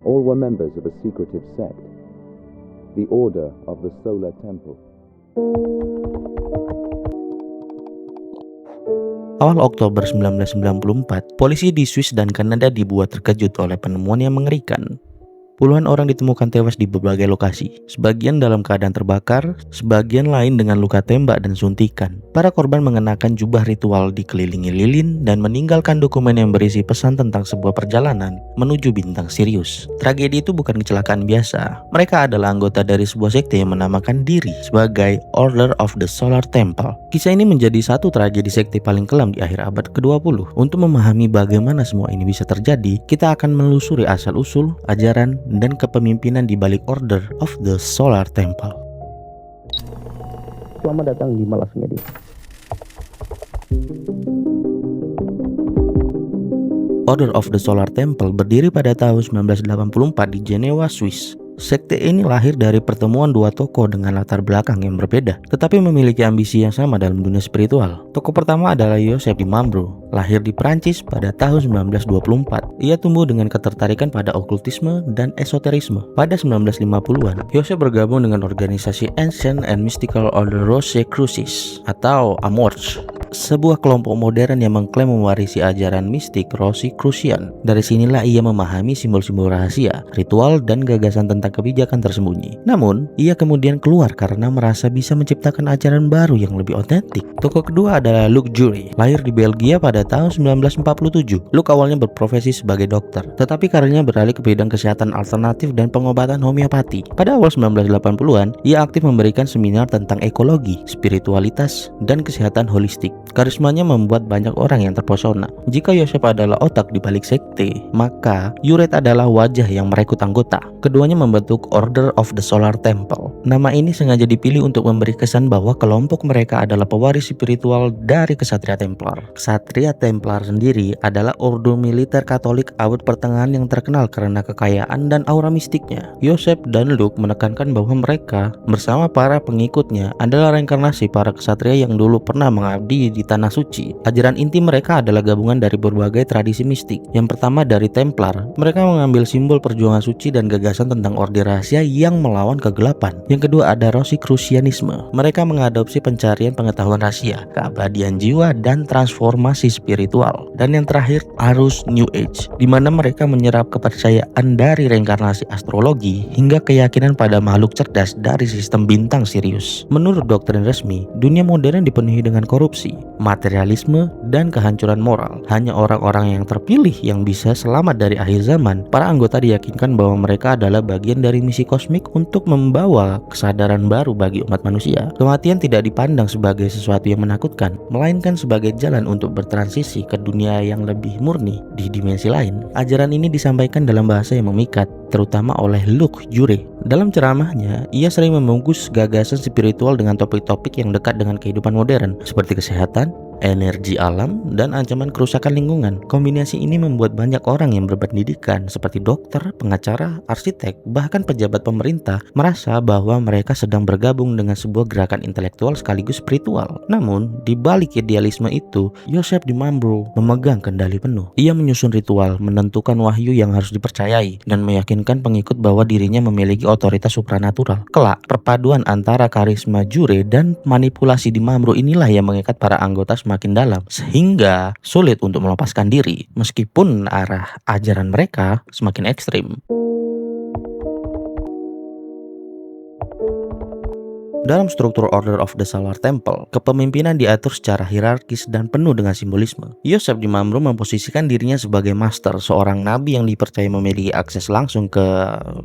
All were members of a secretive sect, the Order of the Solar Temple. Awal Oktober 1994, polisi di Swiss dan Kanada dibuat terkejut oleh penemuan yang mengerikan. Puluhan orang ditemukan tewas di berbagai lokasi, sebagian dalam keadaan terbakar, sebagian lain dengan luka tembak dan suntikan. Para korban mengenakan jubah ritual dikelilingi lilin dan meninggalkan dokumen yang berisi pesan tentang sebuah perjalanan menuju bintang Sirius. Tragedi itu bukan kecelakaan biasa. Mereka adalah anggota dari sebuah sekte yang menamakan diri sebagai Order of the Solar Temple. Kisah ini menjadi satu tragedi sekte paling kelam di akhir abad ke-20. Untuk memahami bagaimana semua ini bisa terjadi, kita akan menelusuri asal-usul, ajaran, dan kepemimpinan di balik Order of the Solar Temple. Selamat datang di Malas Media. Order of the Solar Temple berdiri pada tahun 1984 di Jenewa, Swiss. Sekte ini lahir dari pertemuan dua tokoh dengan latar belakang yang berbeda, tetapi memiliki ambisi yang sama dalam dunia spiritual. Tokoh pertama adalah Joseph di Mambro, lahir di Prancis pada tahun 1924. Ia tumbuh dengan ketertarikan pada okultisme dan esoterisme. Pada 1950-an, Joseph bergabung dengan organisasi Ancient and Mystical Order Rosicrucis atau AMORCE, sebuah kelompok modern yang mengklaim mewarisi ajaran mistik Rosicrucian. Dari sinilah ia memahami simbol-simbol rahasia, ritual, dan gagasan tentang kebijakan tersembunyi. Namun, ia kemudian keluar karena merasa bisa menciptakan ajaran baru yang lebih otentik. Tokoh kedua adalah Luc Jury, lahir di Belgia pada tahun 1947. Luc awalnya berprofesi sebagai dokter, tetapi karirnya beralih ke bidang kesehatan alternatif dan pengobatan homeopati. Pada awal 1980-an, ia aktif memberikan seminar tentang ekologi, spiritualitas, dan kesehatan holistik. Karismanya membuat banyak orang yang terpesona. Jika Joseph adalah otak di balik sekte, maka Juret adalah wajah yang merekrut anggota. Keduanya membentuk Order of the Solar Temple. Nama ini sengaja dipilih untuk memberi kesan bahwa kelompok mereka adalah pewaris spiritual dari Ksatria Templar. Ksatria Templar sendiri adalah ordo militer Katolik abad pertengahan yang terkenal karena kekayaan dan aura mistiknya. Joseph dan Luc menekankan bahwa mereka bersama para pengikutnya adalah reinkarnasi para ksatria yang dulu pernah mengabdi di Tanah Suci. Ajaran inti mereka adalah gabungan dari berbagai tradisi mistik. Yang pertama dari Templar, mereka mengambil simbol perjuangan suci dan gagasan tentang orde rahasia yang melawan kegelapan. Yang kedua ada Rosicrucianisme. Mereka mengadopsi pencarian pengetahuan rahasia, keabadian jiwa, dan transformasi spiritual. Dan yang terakhir arus New Age, di mana mereka menyerap kepercayaan dari reinkarnasi astrologi hingga keyakinan pada makhluk cerdas dari sistem bintang Sirius. Menurut doktrin resmi, dunia modern dipenuhi dengan korupsi, materialisme, dan kehancuran moral. Hanya orang-orang yang terpilih yang bisa selamat dari akhir zaman. Para anggota diyakinkan bahwa mereka adalah bagian dari misi kosmik untuk membawa kesadaran baru bagi umat manusia. Kematian tidak dipandang sebagai sesuatu yang menakutkan, melainkan sebagai jalan untuk bertransisi ke dunia yang lebih murni di dimensi lain. Ajaran ini disampaikan dalam bahasa yang memikat, terutama oleh Luc Jury. Dalam ceramahnya, ia sering membungkus gagasan spiritual dengan topik-topik yang dekat dengan kehidupan modern, seperti kesehatan, energi alam, dan ancaman kerusakan lingkungan. Kombinasi ini membuat banyak orang yang berpendidikan seperti dokter, pengacara, arsitek, bahkan pejabat pemerintah merasa bahwa mereka sedang bergabung dengan sebuah gerakan intelektual sekaligus spiritual. Namun, di balik idealisme itu, Joseph di Mambro memegang kendali penuh. Ia menyusun ritual, menentukan wahyu yang harus dipercayai, dan meyakinkan pengikut bahwa dirinya memiliki otoritas supranatural. Kelak, perpaduan antara karisma Jure dan manipulasi di Mambro inilah yang mengikat para anggota semakin dalam, sehingga sulit untuk melepaskan diri meskipun arah ajaran mereka semakin ekstrim. Dalam struktur Order of the Solar Temple, kepemimpinan diatur secara hierarkis dan penuh dengan simbolisme. Joseph di Mambro memposisikan dirinya sebagai master, seorang nabi yang dipercaya memiliki akses langsung ke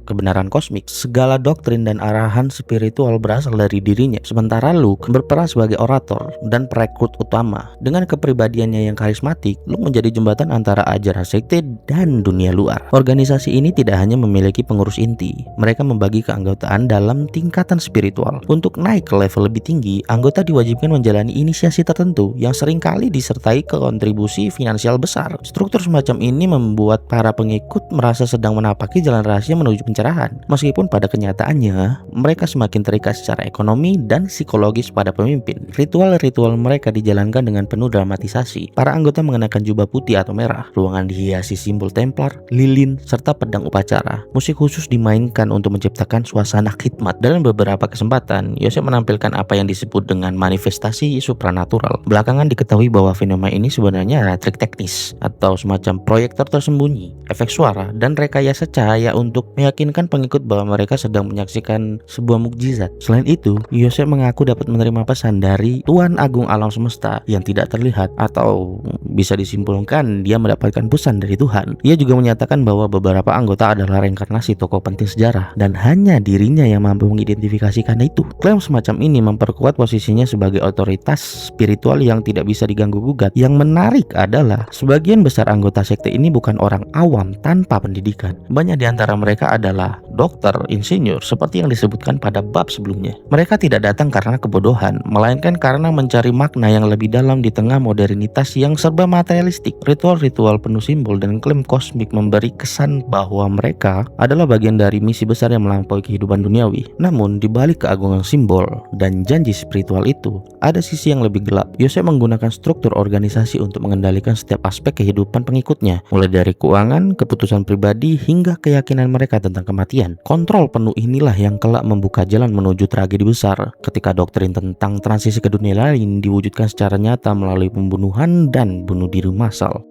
kebenaran kosmik. Segala doktrin dan arahan spiritual berasal dari dirinya. Sementara Luc berperan sebagai orator dan perekrut utama. Dengan kepribadiannya yang karismatik, Luc menjadi jembatan antara ajaran sekte dan dunia luar. Organisasi ini tidak hanya memiliki pengurus inti, mereka membagi keanggotaan dalam tingkatan spiritual. Untuk Untuk naik ke level lebih tinggi, anggota diwajibkan menjalani inisiasi tertentu yang seringkali disertai kontribusi finansial besar. Struktur semacam ini membuat para pengikut merasa sedang menapaki jalan rahasia menuju pencerahan, meskipun pada kenyataannya mereka semakin terikat secara ekonomi dan psikologis pada pemimpin. Ritual-ritual mereka dijalankan dengan penuh dramatisasi. Para anggota mengenakan jubah putih atau merah, ruangan dihiasi simbol Templar, lilin, serta pedang upacara. Musik khusus dimainkan untuk menciptakan suasana khidmat. Dalam beberapa kesempatan, Yosef menampilkan apa yang disebut dengan manifestasi supranatural. Belakangan diketahui bahwa fenomena ini sebenarnya trik teknis atau semacam proyektor tersembunyi, efek suara, dan rekayasa cahaya untuk meyakinkan pengikut bahwa mereka sedang menyaksikan sebuah mukjizat. Selain itu, Yosef mengaku dapat menerima pesan dari Tuan Agung Alam Semesta yang tidak terlihat, atau bisa disimpulkan dia mendapatkan pesan dari Tuhan. Ia juga menyatakan bahwa beberapa anggota adalah reinkarnasi tokoh penting sejarah dan hanya dirinya yang mampu mengidentifikasikan itu. Klaim semacam ini memperkuat posisinya sebagai otoritas spiritual yang tidak bisa diganggu-gugat. Yang menarik adalah sebagian besar anggota sekte ini bukan orang awam tanpa pendidikan. Banyak di antara mereka adalah dokter, insinyur, seperti yang disebutkan pada bab sebelumnya. Mereka tidak datang karena kebodohan, melainkan karena mencari makna yang lebih dalam di tengah modernitas yang serba materialistik. Ritual-ritual penuh simbol dan klaim kosmik memberi kesan bahwa mereka adalah bagian dari misi besar yang melampaui kehidupan duniawi. Namun, di balik keagungan simbol dan janji spiritual itu, ada sisi yang lebih gelap. Yosef menggunakan struktur organisasi untuk mengendalikan setiap aspek kehidupan pengikutnya, mulai dari keuangan, keputusan pribadi, hingga keyakinan mereka tentang kematian. Kontrol penuh inilah yang kelak membuka jalan menuju tragedi besar, ketika doktrin tentang transisi ke dunia lain diwujudkan secara nyata melalui pembunuhan dan bunuh diri massal.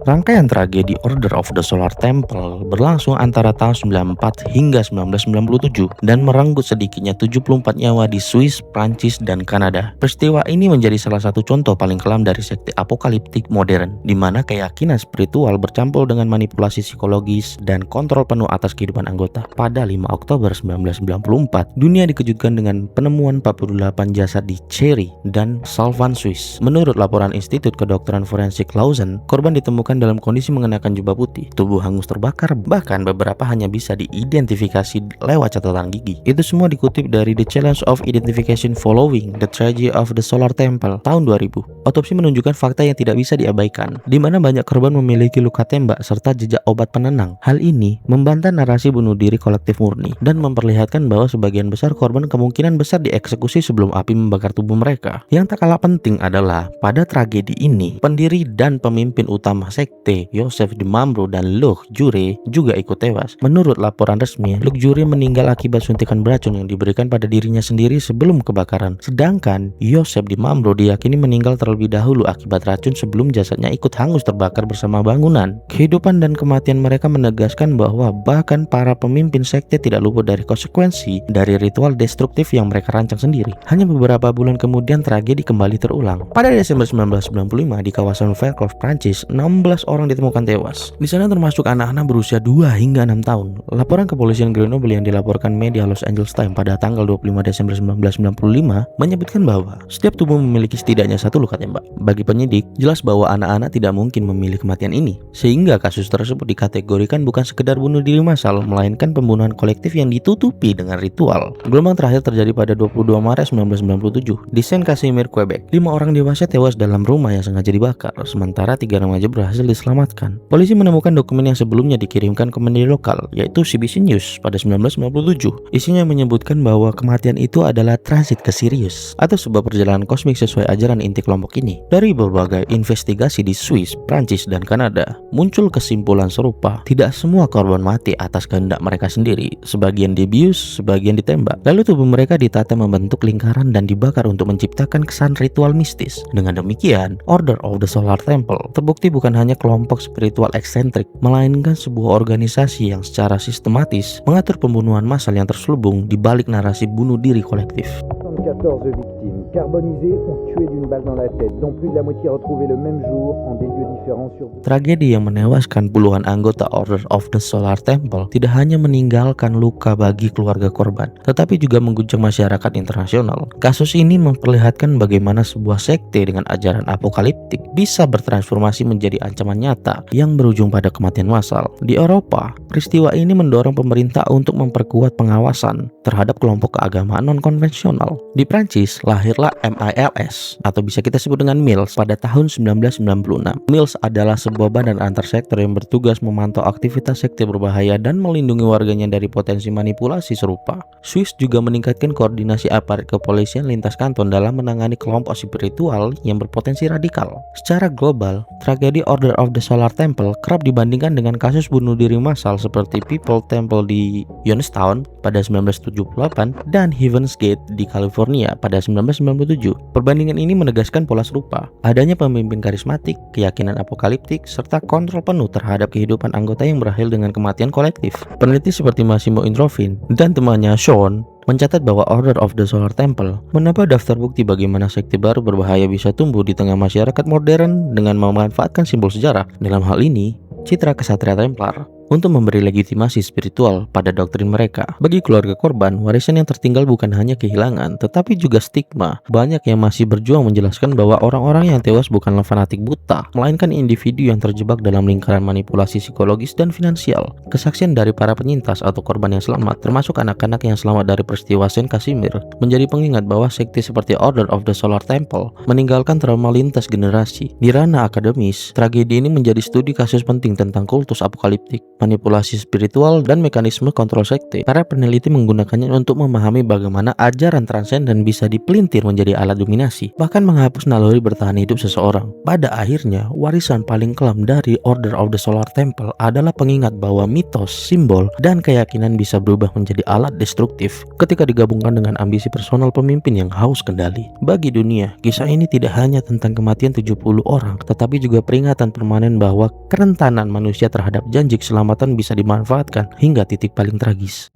Rangkaian tragedi Order of the Solar Temple berlangsung antara tahun 94 hingga 1997 dan merenggut sedikitnya 74 nyawa di Swiss, Prancis, dan Kanada. Peristiwa ini menjadi salah satu contoh paling kelam dari sekte apokaliptik modern, di mana keyakinan spiritual bercampur dengan manipulasi psikologis dan kontrol penuh atas kehidupan anggota. Pada 5 Oktober 1994, dunia dikejutkan dengan penemuan 48 jasad di Cherry dan Salvan, Swiss. Menurut laporan Institut Kedokteran Forensik Lausanne, korban ditemukan dalam kondisi mengenakan jubah putih, tubuh hangus terbakar, bahkan beberapa hanya bisa diidentifikasi lewat catatan gigi. Itu semua dikutip dari The Challenge of Identification Following the Tragedy of the Solar Temple tahun 2000. Otopsi menunjukkan fakta yang tidak bisa diabaikan, di mana banyak korban memiliki luka tembak serta jejak obat penenang. Hal ini membantah narasi bunuh diri kolektif murni dan memperlihatkan bahwa sebagian besar korban kemungkinan besar dieksekusi sebelum api membakar tubuh mereka. Yang tak kalah penting adalah pada tragedi ini, pendiri dan pemimpin utama sekte Yosef di Mamre dan Luc Jure juga ikut tewas. Menurut laporan resmi, Luc Jure meninggal akibat suntikan beracun yang diberikan pada dirinya sendiri sebelum kebakaran. Sedangkan Yosef di Mamre diyakini meninggal terlebih dahulu akibat racun sebelum jasadnya ikut hangus terbakar bersama bangunan. Kehidupan dan kematian mereka menegaskan bahwa bahkan para pemimpin sekte tidak luput dari konsekuensi dari ritual destruktif yang mereka rancang sendiri. Hanya beberapa bulan kemudian tragedi kembali terulang. Pada Desember 1995 di kawasan Vercors, Prancis, 16 orang ditemukan tewas. Di sana termasuk anak-anak berusia 2 hingga 6 tahun. Laporan kepolisian Grenoble yang dilaporkan media Los Angeles Times pada tanggal 25 Desember 1995 menyebutkan bahwa setiap tubuh memiliki setidaknya satu luka tembak. Bagi penyidik, jelas bahwa anak-anak tidak mungkin memilih kematian ini, sehingga kasus tersebut dikategorikan bukan sekedar bunuh diri massal, melainkan pembunuhan kolektif yang ditutupi dengan ritual. Gelombang terakhir terjadi pada 22 Maret 1997 di Saint-Casimir, Quebec. 5 orang dewasa tewas dalam rumah yang sengaja dibakar, sementara 3 remaja berhasil diselamatkan. Polisi menemukan dokumen yang sebelumnya dikirimkan ke media lokal, yaitu CBC News pada 1997. Isinya menyebutkan bahwa kematian itu adalah transit ke Sirius, atau sebuah perjalanan kosmik sesuai ajaran inti kelompok ini. Dari berbagai investigasi di Swiss, Prancis, dan Kanada, muncul kesimpulan serupa. Tidak semua korban mati atas kehendak mereka sendiri. Sebagian dibius, sebagian ditembak. Lalu tubuh mereka ditata membentuk lingkaran dan dibakar untuk menciptakan kesan ritual mistis. Dengan demikian, Order of the Solar Temple terbukti bukan hanya kelompok spiritual eksentrik, melainkan sebuah organisasi yang secara sistematis mengatur pembunuhan massal yang terselubung di balik narasi bunuh diri kolektif. 14 victimes, carbonisés ou tués d'une balle dans la tête, dont plus de la moitié retrouvés le même jour en des lieux différents sur... Tragedi yang menewaskan puluhan anggota Order of the Solar Temple tidak hanya meninggalkan luka bagi keluarga korban, tetapi juga mengguncang masyarakat internasional. Kasus ini memperlihatkan bagaimana sebuah sekte dengan ajaran apokaliptik bisa bertransformasi menjadi ancaman nyata yang berujung pada kematian massal. Di Eropa, peristiwa ini mendorong pemerintah untuk memperkuat pengawasan terhadap kelompok keagamaan non-konvensional. Di Prancis, lahirlah MILS atau bisa kita sebut dengan MILS pada tahun 1996. MILS adalah sebuah badan antar sektor yang bertugas memantau aktivitas sekte berbahaya dan melindungi warganya dari potensi manipulasi serupa. Swiss juga meningkatkan koordinasi aparat kepolisian lintas kanton dalam menangani kelompok spiritual yang berpotensi radikal. Secara global, tragedi Order of the Solar Temple kerap dibandingkan dengan kasus bunuh diri massal seperti People Temple di Youngstown pada 1978 dan Heaven's Gate di California pada 1997. Perbandingan ini menegaskan pola serupa, adanya pemimpin karismatik, keyakinan apokaliptik, serta kontrol penuh terhadap kehidupan anggota yang berakhir dengan kematian kolektif. Peneliti seperti Massimo Introvin dan temannya Sean mencatat bahwa Order of the Solar Temple menambah daftar bukti bagaimana sekte baru berbahaya bisa tumbuh di tengah masyarakat modern dengan memanfaatkan simbol sejarah. Dalam hal ini, citra kesatria Templar untuk memberi legitimasi spiritual pada doktrin mereka. Bagi keluarga korban, warisan yang tertinggal bukan hanya kehilangan, tetapi juga stigma. Banyak yang masih berjuang menjelaskan bahwa orang-orang yang tewas bukanlah fanatik buta, melainkan individu yang terjebak dalam lingkaran manipulasi psikologis dan finansial. Kesaksian dari para penyintas atau korban yang selamat, termasuk anak-anak yang selamat dari peristiwa Saint Casimir, menjadi pengingat bahwa sekte seperti Order of the Solar Temple meninggalkan trauma lintas generasi. Di ranah akademis, tragedi ini menjadi studi kasus penting tentang kultus apokaliptik, manipulasi spiritual, dan mekanisme kontrol sekte. Para peneliti menggunakannya untuk memahami bagaimana ajaran transenden bisa dipelintir menjadi alat dominasi, bahkan menghapus naluri bertahan hidup seseorang. Pada akhirnya, warisan paling kelam dari Order of the Solar Temple adalah pengingat bahwa mitos, simbol, dan keyakinan bisa berubah menjadi alat destruktif ketika digabungkan dengan ambisi personal pemimpin yang haus kendali. Bagi dunia, kisah ini tidak hanya tentang kematian 70 orang, tetapi juga peringatan permanen bahwa kerentanan manusia terhadap janji keselamatan bisa dimanfaatkan hingga titik paling tragis.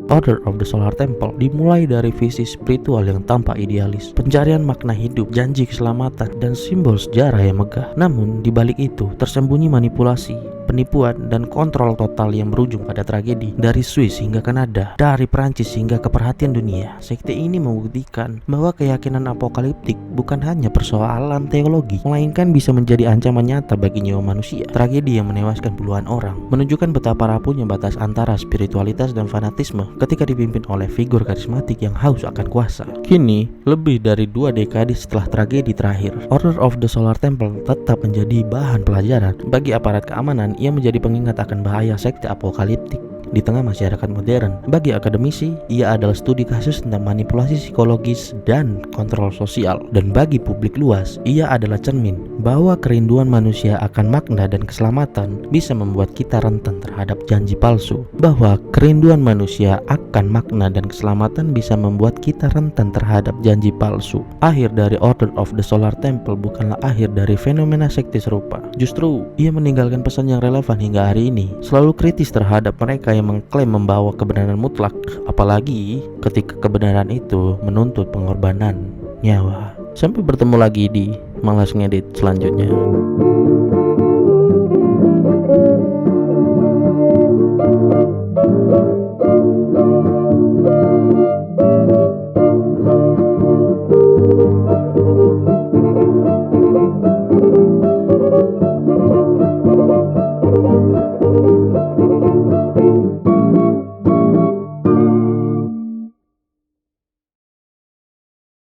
Order of the Solar Temple dimulai dari visi spiritual yang tampak idealis, pencarian makna hidup, janji keselamatan, dan simbol sejarah yang megah. Namun, di balik itu tersembunyi manipulasi, penipuan, dan kontrol total yang berujung pada tragedi. Dari Swiss hingga Kanada, dari Prancis hingga ke perhatian dunia, sekte ini membuktikan bahwa keyakinan apokaliptik bukan hanya persoalan teologi, melainkan bisa menjadi ancaman nyata bagi nyawa manusia. Tragedi yang menewaskan puluhan orang menunjukkan betapa rapuhnya batas antara spiritualitas dan fanatisme ketika dipimpin oleh figur karismatik yang haus akan kuasa. Kini, lebih dari 2 dekade setelah tragedi terakhir, Order of the Solar Temple tetap menjadi bahan pelajaran bagi aparat keamanan. Ia menjadi pengingat akan bahaya sekte apokaliptik di tengah masyarakat modern. Bagi akademisi, ia adalah studi kasus tentang manipulasi psikologis dan kontrol sosial. Dan bagi publik luas, ia adalah cermin bahwa kerinduan manusia akan makna dan keselamatan bisa membuat kita rentan terhadap janji palsu. Bahwa kerinduan manusia akan makna dan keselamatan bisa membuat kita rentan terhadap janji palsu. Akhir dari Order of the Solar Temple bukanlah akhir dari fenomena sekte serupa. Justru, ia meninggalkan pesan yang relevan hingga hari ini, selalu kritis terhadap mereka yang mengklaim membawa kebenaran mutlak, apalagi ketika kebenaran itu menuntut pengorbanan nyawa. Sampai bertemu lagi di Malas Ngedit selanjutnya.